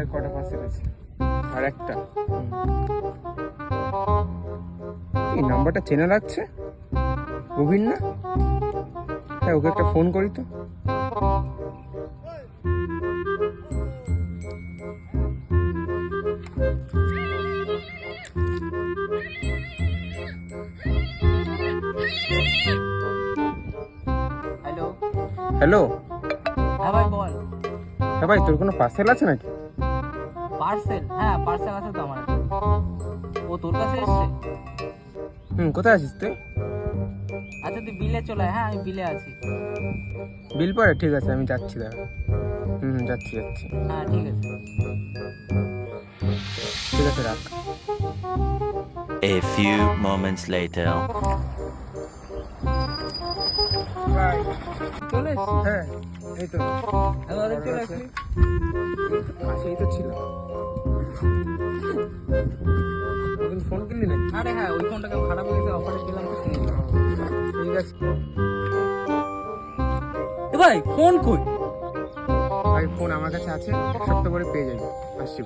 আর কটা পার্সেল আছে? আর একটা। এই নাম্বারটা চেনা লাগছে, গভীর না? হ্যাঁ, ওকে একটা ফোন করি তো। হ্যালো। হ্যালো। হ্যাঁ ভাই বল। হ্যাঁ ভাই, তোর কোনো পার্সেল আছে নাকি? পার্সেল? হ্যাঁ পার্সেল আছে তো আমার। ও তোর কাছে এসছে? কোথায় আছিস তুই? আচ্ছা তুই বিলে চলে আয়। হ্যাঁ আমি বিলে আছি। বিল পরে? ঠিক আছে, আমি যাচ্ছি, দাঁড়া। যাচ্ছি। হ্যাঁ ঠিক আছে। ঠিক আছে, রাখ। A few moments later. চলে এসছি? হ্যাঁ, এই তো আমাদের চলে এসছি। পাশেই তো ছিল। নতুন ফোন কিনলি নাকি? আরে হ্যাঁ ওই ফোনটাকে খারাপ হয়ে গেছে, অফারে পেলাম তো কিনে নিলাম। ঠিক আছে এ ভাই ফোন কই? ভাই, ফোন আমার কাছে আছে, এক সপ্তাহ পরে পেয়ে যাবি। আসছি।